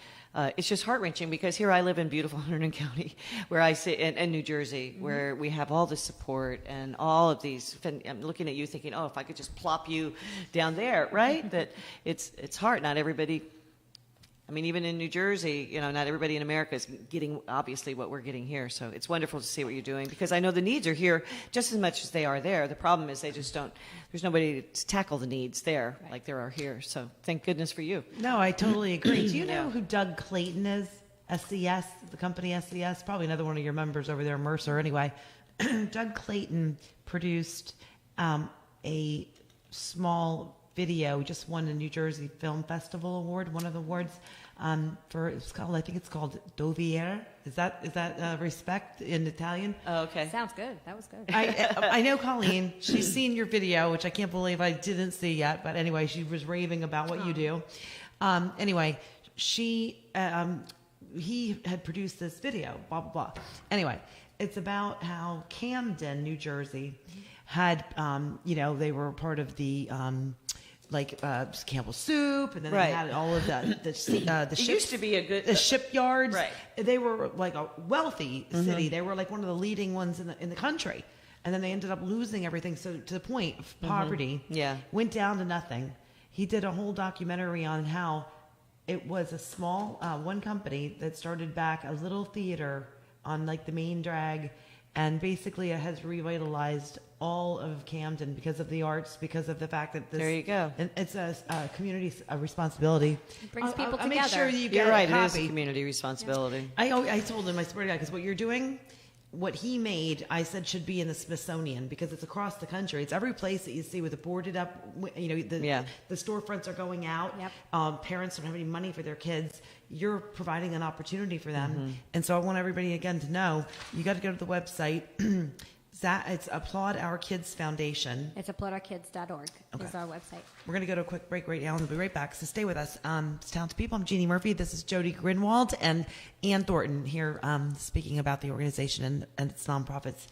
it's just heart-wrenching, because here I live in beautiful Hunterdon County, where I sit in New Jersey, where we have all this support and all of these. I'm looking at you thinking, oh, if I could just plop you down there, right? That it's hard. Not everybody. I mean, even in New Jersey, not everybody in America is getting, obviously, what we're getting here. So it's wonderful to see what you're doing, because I know the needs are here just as much as they are there. The problem is they just don't, there's nobody to tackle the needs there like there are here. So thank goodness for you. No, I totally agree. Do you know who Doug Clayton is? SCS, the company SCS? Probably another one of your members over there, Mercer. Anyway, Doug Clayton produced a small video, just won the New Jersey Film Festival Award, one of the awards I think it's called Dovier. Is that respect in Italian? Oh, okay. Sounds good. That was good. I know Colleen. She's seen your video, which I can't believe I didn't see yet. But anyway, she was raving about what you do. Anyway, he had produced this video, blah, blah, blah. Anyway, it's about how Camden, New Jersey, had, they were part of the Campbell Soup, and then they had all of the ships. It used to be the shipyards. Right. They were like a wealthy city. They were like one of the leading ones in the country. And then they ended up losing everything. So to the point of poverty, went down to nothing. He did a whole documentary on how it was a small one company that started back a little theater on like the main drag, and basically it has revitalized all of Camden because of the arts, because of the fact that this, there you go. It's a community responsibility. It brings people I'll together. make sure you You're get right. a It is copy. a community responsibility. I told him, I swear to God, because what you're doing, what he made, I said should be in the Smithsonian, because it's across the country. It's every place that you see with the boarded up, the storefronts are going out. Yep. Parents don't have any money for their kids. You're providing an opportunity for them. And so I want everybody, again, to know, you got to go to the website. It's Applaud Our Kids Foundation. It's applaudourkids.org is our website. We're going to go to a quick break right now, and we'll be right back. So stay with us. It's Talented People. I'm Jeanne Murphy. This is Jodi Grinwald and Ann Thornton here speaking about the organization and its nonprofits.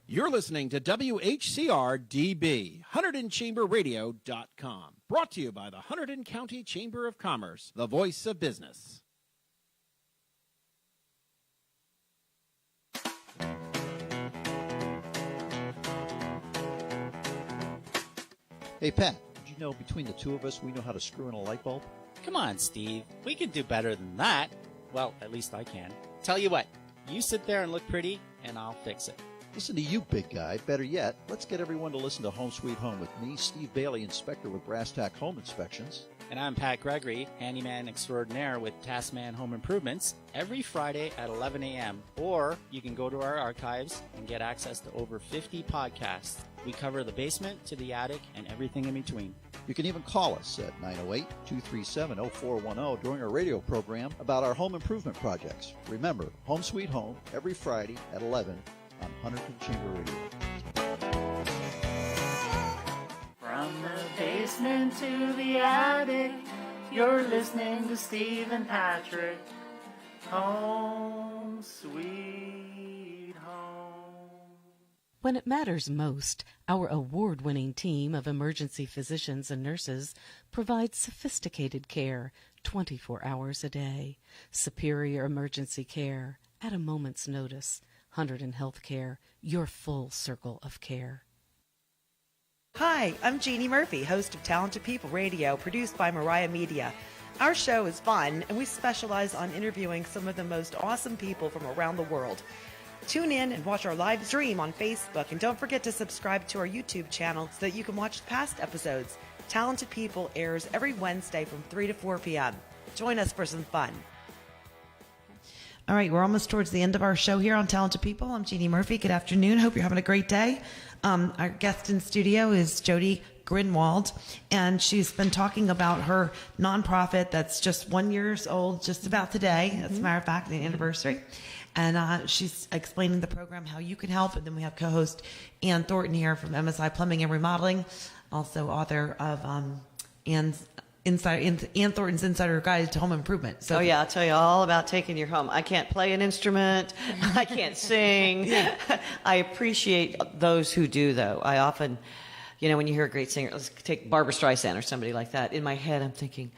You're listening to WHCR-DB, HunterdonChamberRadio.com. Brought to you by the Hunterdon County Chamber of Commerce, the voice of business. Hey, Pat, did you know between the two of us, we know how to screw in a light bulb? Come on, Steve. We can do better than that. Well, at least I can. Tell you what, you sit there and look pretty, and I'll fix it. Listen to you, big guy. Better yet, let's get everyone to listen to Home Sweet Home with me, Steve Bailey, inspector with Brass Tack Home Inspections. And I'm Pat Gregory, handyman extraordinaire with Taskman Home Improvements, every Friday at 11 a.m. Or you can go to our archives and get access to over 50 podcasts. We cover the basement to the attic and everything in between. You can even call us at 908-237-0410 during our radio program about our home improvement projects. Remember, Home Sweet Home, every Friday at 11 on Hunterdon Chamber Radio. From the basement to the attic, you're listening to Steve and Patrick. Home Sweet Home. When it matters most, our award-winning team of emergency physicians and nurses provides sophisticated care 24 hours a day. Superior emergency care at a moment's notice. Hunterdon Healthcare, your full circle of care. Hi, I'm Jeanne Murphy, host of Talented People Radio, produced by Mariah Media. Our show is fun, and we specialize on interviewing some of the most awesome people from around the world. Tune in and watch our live stream on Facebook, and don't forget to subscribe to our YouTube channel so that you can watch past episodes. Talented People airs every Wednesday from 3 to 4 p.m. Join us for some fun. All right, we're almost towards the end of our show here on Talented People. I'm Jeanne Murphy. Good afternoon. Hope you're having a great day. Our guest in studio is Jodi Grinwald, and she's been talking about her nonprofit that's just 1 year old, just about today. As a matter of fact, the anniversary. And she's explaining the program, how you can help. And then we have co-host Ann Thornton here from MSI Plumbing and Remodeling, also author of Ann Thornton's Insider Guide to Home Improvement. So, I'll tell you all about taking your home. I can't play an instrument. I can't sing. I appreciate those who do, though. I often, when you hear a great singer, let's take Barbara Streisand or somebody like that. In my head, I'm thinking,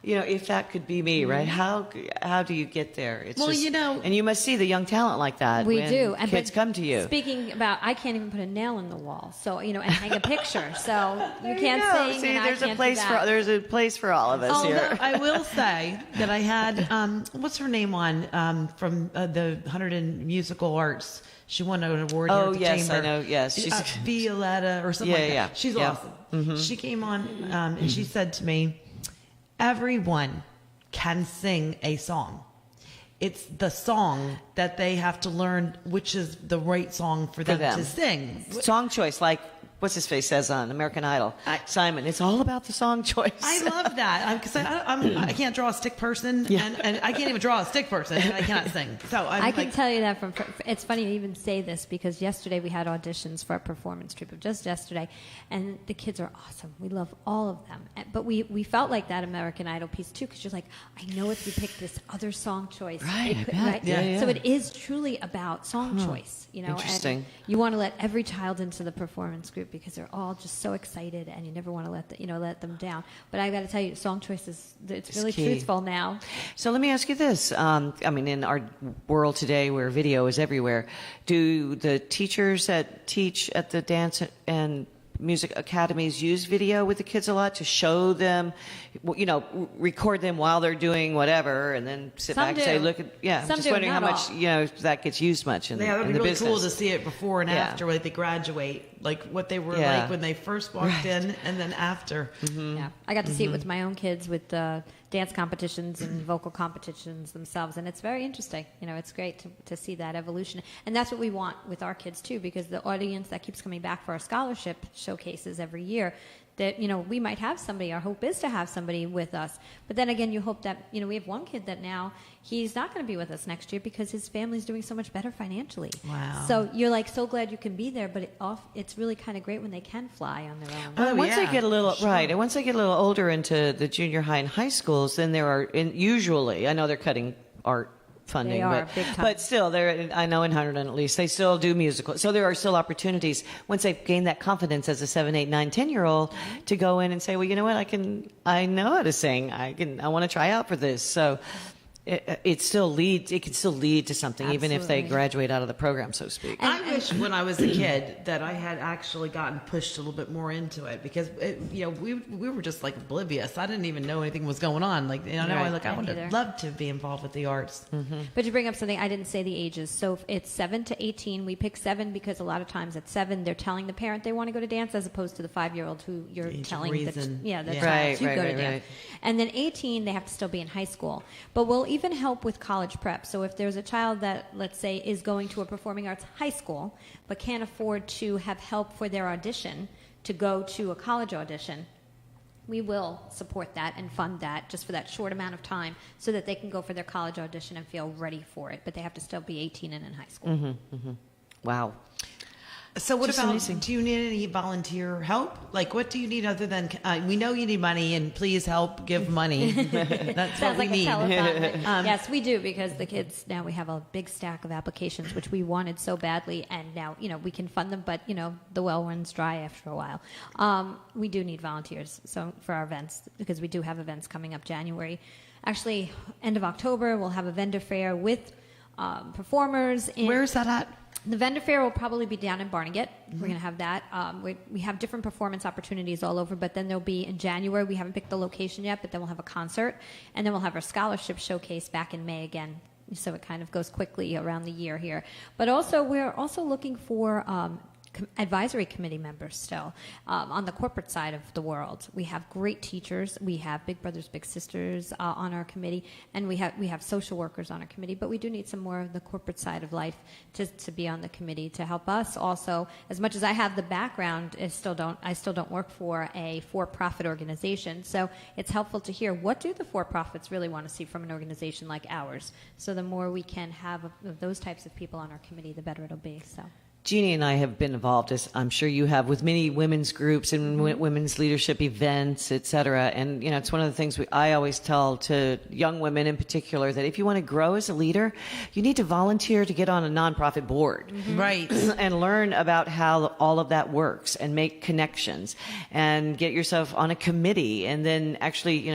if that could be me, right? How do you get there? It's and you must see the young talent like that. We when do. And kids come to you. Speaking about, I can't even put a nail in the wall, so and hang a picture. So you can't sing. See, and there's I a can't place do for that. there's a place for all of us here. I will say that I had what's her name on from the 100 Musical Arts. She won an award here at the Chamber. I know. Yes, she's Violetta or something like that. Yeah. She's awesome. Mm-hmm. She came on and she said to me, everyone can sing a song. It's the song that they have to learn which is the right song for them to sing. Song choice, like what's his face says on American Idol, Simon. It's all about the song choice. I love that because I can't draw a stick person, and I can't even draw a stick person, and I cannot sing. So I can tell you that it's funny to even say this because yesterday we had auditions for a performance troupe just yesterday, and the kids are awesome. We love all of them, but we felt like that American Idol piece too because you're like, I know if you pick this other song choice, right? So it is truly about song choice, Interesting. And you want to let every child into the performance group because they're all just so excited, and you never want to let them down. But I got to tell you, song choice it's really key. truthful now. So let me ask you this: in our world today, where video is everywhere, do the teachers that teach at the dance and music academies use video with the kids a lot to show them, record them while they're doing whatever, and then sit back and say, "Look at." I'm just wondering how much that gets used much in the business. It'd be really cool to see it before and after, like they graduate, like what they were like when they first walked in, and then after. Mm-hmm. Yeah, I got to see it with my own kids with dance competitions and vocal competitions themselves, and it's very interesting. It's great to see that evolution, and that's what we want with our kids too, because the audience that keeps coming back for our scholarship showcases every year, that we might have somebody, our hope is to have somebody with us, but then again you hope that we have one kid that now he's not going to be with us next year because his family's doing so much better financially. Wow. So you're like so glad you can be there, but it's really kind of great when they can fly on their own. Well, once they get a little and once they get a little older into the junior high and high schools, then there are usually, I know they're cutting art funding, they are, big time. But still, I know in Hunterdon at least, they still do musical. So there are still opportunities once they've gained that confidence as a 7, 8, 9, 10-year-old to go in and say, well, you know what, I know how to sing. I want to try out for this. So it can still lead to something. Absolutely. Even if they graduate out of the program, so to speak. I wish when I was a kid that I had actually gotten pushed a little bit more into it because we were just like oblivious. I didn't even know anything was going on. I would have loved to be involved with the arts. Mm-hmm. But you bring up something, I didn't say the ages. So it's 7 to 18. We pick 7 because a lot of times at 7 they're telling the parent they want to go to dance as opposed to the 5-year-old who you're telling the child to go to dance. And then 18 they have to still be in high school. But we'll even help with college prep. So if there's a child that, let's say, is going to a performing arts high school but can't afford to have help for their audition to go to a college audition, we will support that and fund that just for that short amount of time so that they can go for their college audition and feel ready for it. But they have to still be 18 and in high school. Mm-hmm, mm-hmm. Wow. So what Just about, amazing. do you need any volunteer help? Like, what do you need other than, we know you need money, and please help give money. That's Sounds what we like need. a telethon. Yes, we do, because the kids, now we have a big stack of applications, which we wanted so badly, and now, we can fund them, but, the well runs dry after a while. We do need volunteers for our events, because we do have events coming up January. Actually, end of October, we'll have a vendor fair with performers. Where's that at? The vendor fair will probably be down in Barnegat. Mm-hmm. We're going to have that. We have different performance opportunities all over, but then there'll be in January, we haven't picked the location yet, but then we'll have a concert, and then we'll have our scholarship showcase back in May again. So it kind of goes quickly around the year here. But also, we're also looking for advisory committee members still. On the corporate side of the world, we have great teachers. We have big brothers, big sisters on our committee, and we have social workers on our committee. But we do need some more of the corporate side of life to be on the committee to help us. Also, as much as I have the background, I still don't work for a for-profit organization. So it's helpful to hear, what do the for-profits really want to see from an organization like ours? So the more we can have of those types of people on our committee, the better it'll be. So. Jeannie and I have been involved, as I'm sure you have, with many women's groups and women's leadership events, et cetera. And, it's one of the things I always tell to young women in particular, that if you want to grow as a leader, you need to volunteer to get on a nonprofit board. Right. And learn about how all of that works and make connections and get yourself on a committee and then actually,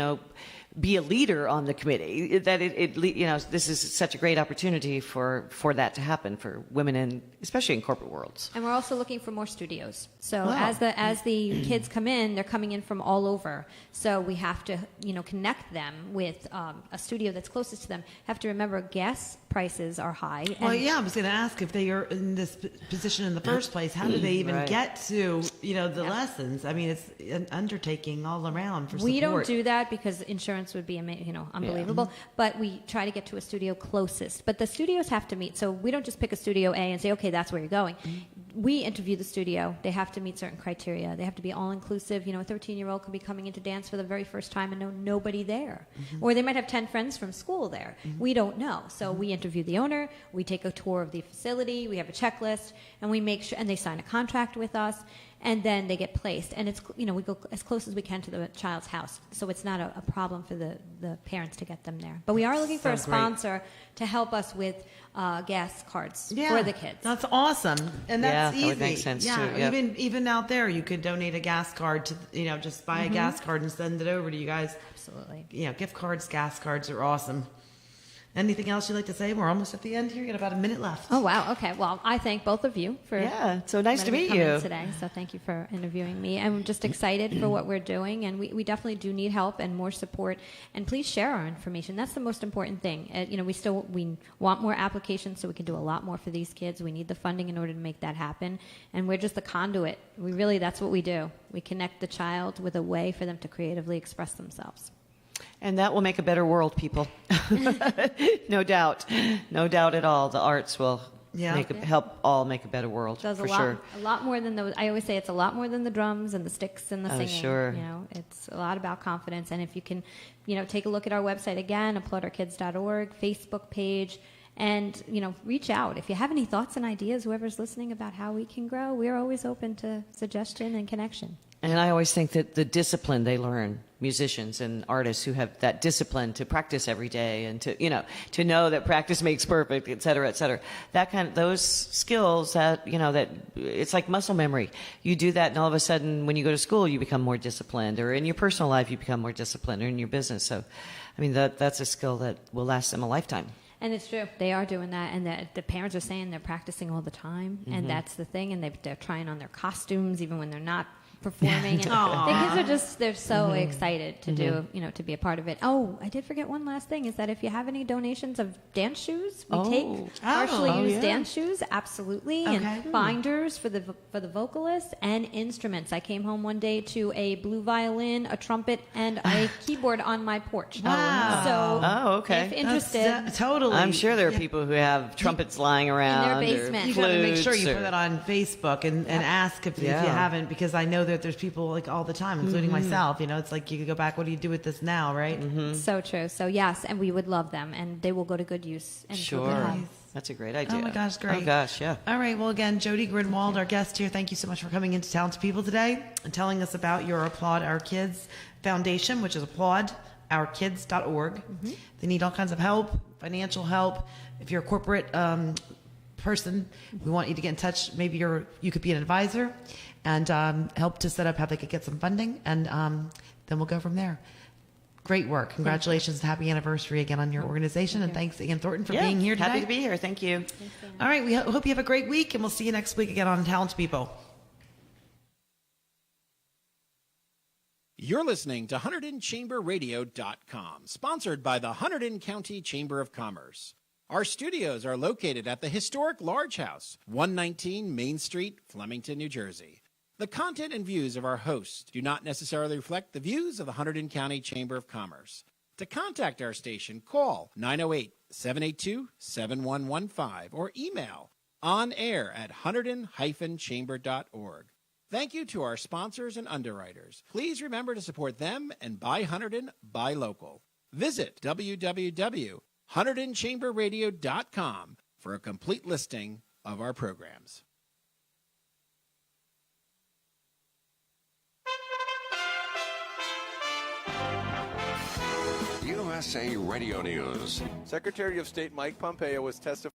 be a leader on the committee. That this is such a great opportunity for that to happen for women, and especially in corporate worlds. And we're also looking for more studios. So Wow. as the kids come in, they're coming in from all over. So we have to connect them with a studio that's closest to them. Have to remember, gas prices are high. Well, I was going to ask, if they are in this position in the first place, how do they even get to the lessons? I mean, it's an undertaking all around for support. We don't do that because insurance would be unbelievable. But we try to get to a studio closest. But the studios have to meet. So we don't just pick a studio A and say, okay, that's where you're going. We interview the studio. They have to meet certain criteria. They have to be all-inclusive. A 13-year-old could be coming into dance for the very first time and know nobody there. Or they might have 10 friends from school there. We don't know. So we interview the owner. We take a tour of the facility. We have a checklist. And we make sure, and they sign a contract with us. And then they get placed. And it's, we go as close as we can to the child's house. So it's not a problem for the parents to get them there. But we are looking for a sponsor to help us with gas cards for the kids. That's awesome. And that's easy. That would make sense too. Yep. Even out there, you could donate a gas card to, just buy a gas card and send it over to you guys. Absolutely. Gift cards, gas cards are awesome. Anything else you'd like to say? We're almost at the end here. You got about a minute left. Oh, wow. Okay. Well, I thank both of you for so nice to meet you today. So thank you for interviewing me. I'm just excited for what we're doing, and we definitely do need help and more support. And please share our information. That's the most important thing. We want more applications so we can do a lot more for these kids. We need the funding in order to make that happen, and we're just the conduit. That's what we do. We connect the child with a way for them to creatively express themselves. And that will make a better world, people. No doubt. No doubt at all. The arts will help all make a better world, for sure. A lot more than those. I always say it's a lot more than the drums and the sticks and the singing. Sure. It's a lot about confidence. And if you can, take a look at our website again, applaudourkids.org, Facebook page, and, reach out. If you have any thoughts and ideas, whoever's listening, about how we can grow, we're always open to suggestion and connection. And I always think that the discipline they learn, musicians and artists who have that discipline to practice every day and to know that practice makes perfect, et cetera, those skills that it's like muscle memory. You do that, and all of a sudden, when you go to school, you become more disciplined, or in your personal life, you become more disciplined, or in your business. So, that's a skill that will last them a lifetime. And it's true. They are doing that. And the parents are saying they're practicing all the time. And that's the thing. And they're trying on their costumes even when they're not performing. And the kids they're so excited to do, to be a part of it. Oh, I did forget one last thing, is that if you have any donations of dance shoes, we take partially used dance shoes, absolutely, and binders for the vocalists, and instruments. I came home one day to a blue violin, a trumpet, and a keyboard on my porch. Wow. So if interested, totally. I'm sure there are people who have trumpets lying around in their basement. You got to make sure you put that on Facebook and ask if you haven't, because I know that there's people like all the time, including myself. It's like, you could go back, what do you do with this now, right? So true. So yes, and we would love them, and they will go to good use. And sure. To a good home. That's a great idea. Oh my gosh, great. Oh gosh, yeah. All right, well, again, Jodi Grinwald, our guest here, thank you so much for coming into Talented People today and telling us about your Applaud Our Kids Foundation, which is applaudourkids.org. They need all kinds of help, financial help. If you're a corporate person, we want you to get in touch. Maybe you could be an advisor and help to set up how they could get some funding, and then we'll go from there. Great work. Congratulations and happy anniversary again on your organization. And thanks, Ian Thornton, for being here today. Happy to be here. Thank you. All right. We hope you have a great week, and we'll see you next week again on Talented People. You're listening to HunterdonChamberRadio.com, sponsored by the Hunterdon County Chamber of Commerce. Our studios are located at the historic Large House, 119 Main Street, Flemington, New Jersey. The content and views of our hosts do not necessarily reflect the views of the Hunterdon County Chamber of Commerce. To contact our station, call 908-782-7115 or email onair@hunterdon-chamber.org. Thank you to our sponsors and underwriters. Please remember to support them and buy Hunterdon, buy local. Visit www.HunterdonChamberRadio.com for a complete listing of our programs. USA Radio News. Secretary of State Mike Pompeo was testifying